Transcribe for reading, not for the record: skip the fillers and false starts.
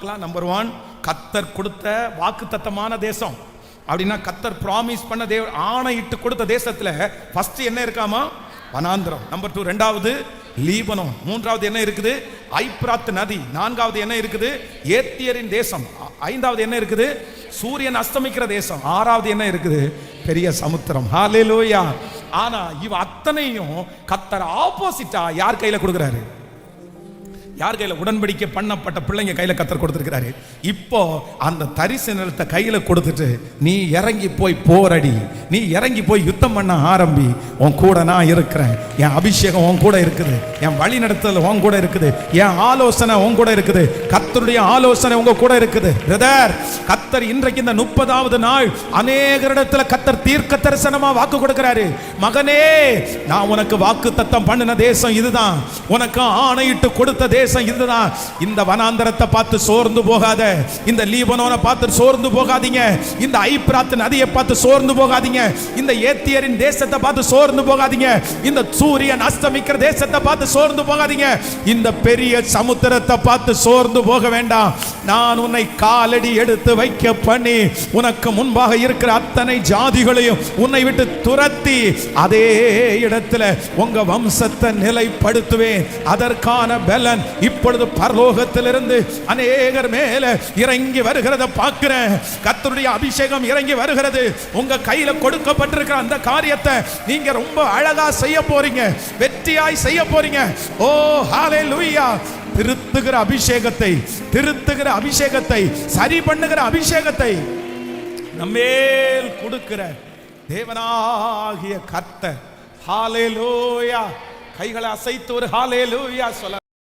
Number 1, கத்தர் கொடுத்த வாக்குத்தத்தமான தேசம். அப்படின்னா கத்தர் ப்ராமிஸ் பண்ண ஆணையிட்டு கொடுத்த தேசத்துல ஃபர்ஸ்ட் என்ன இருக்காமா? வனாந்திரம். நம்பர் 2, ரெண்டாவது லீபனோன். மூன்றாவது என்ன இருக்குது? ஐப்ராத் நதி. நான்காவது என்ன இருக்குது? ஏத்தியரின் தேசம். ஐந்தாவது என்ன இருக்குது? சூரியன் அஸ்தமிக்கிற தேசம். ஆறாவது என்ன இருக்குது? பெரிய சமுத்திரம். ஹல்லேலூயா. ஆனா இவ அத்தனையும் கத்தர் ஆப்போசிட்டா யார் கையில கொடுக்கிறாரு? யார் கையில? உடன்படிக்கை பண்ணப்பட்ட பிள்ளைங்க கையில கத்தர் கொடுத்திருக்கிறாரு. இப்போ அந்த தரிசு நிலத்தை கையில கொடுத்துட்டு நீ இறங்கி போய் போரடி, நீ இறங்கி போய் யுத்தம் பண்ண ஆரம்பி. உன் கூட நான் இருக்கிறேன். என் அபிஷேகம் உன் கூட இருக்குது, என் வழி நடத்துதல் உன் கூட இருக்குது, என் ஆலோசனை உன் கூட இருக்குது, கத்தருடைய ஆலோசனை உங்க கூட இருக்குது. பிரதர், கத்தர் இன்றைக்கு இந்த 30வது நாள் அநேகரிடத்துல கத்தர் தீர்க்க தரிசனமா வாக்கு கொடுக்கிறாரு. மகனே, நான் உனக்கு வாக்கு தத்தம் பண்ணின தேசம் இதுதான், உனக்கு ஆணையிட்டு கொடுத்த தேசம் இதுதான். இந்த வனாந்தரத்தை பார்த்து சோர்ந்து போகாத, இந்த லீபனோனை பார்த்து சோர்ந்து போகாதீங்க, இந்த ஐப்ராத் நதியை பார்த்து சோர்ந்து போகாதீங்க, இந்த ஏத்தியரின் தேசத்தை பார்த்து சோர்ந்து போகாதீங்க, இந்த சூரியன் அஸ்தமிக்கிற தேசத்தை பார்த்து சோர்ந்து போகாதீங்க, இந்த பெரிய சமுத்திரத்தை பார்த்து சோர்ந்து போக வேண்டாம். நான் உன்னை காலடி எடுத்து வைக்க பண்ணி உனக்கு முன்பாக இருக்கிற அத்தனை ஜாதிகளையும் உன்னை விட்டு துரத்தி அதே இடத்துல உங்க வம்சத்தை நிலைப்படுத்துவேன். அதற்கான பலன் இப்பொழுது பரலோகத்திலிருந்து அநேகர் மேல இறங்கி வருகிறத பார்க்கிறேன். கர்த்தருடைய அபிஷேகம் இறங்கி வருகிறது. உங்க கையில கொடுக்கப்பட்டிருக்கிற அந்த காரியத்தை நீங்க ரொம்ப அழகா செய்ய போறீங்க, வெற்றியாய் செய்ய போறீங்க. ஓ ஹல்லேலூயா. திருத்துகிற அபிஷேகத்தை, திருத்துகிற அபிஷேகத்தை, சரி பண்ணுகிற அபிஷேகத்தை நம்மேல் கொடுக்கிற தேவனாகிய கர்த்தர். ஹல்லேலூயா. கைகளை அசைத்து ஒரு ஹல்லேலூயா சொல்ல.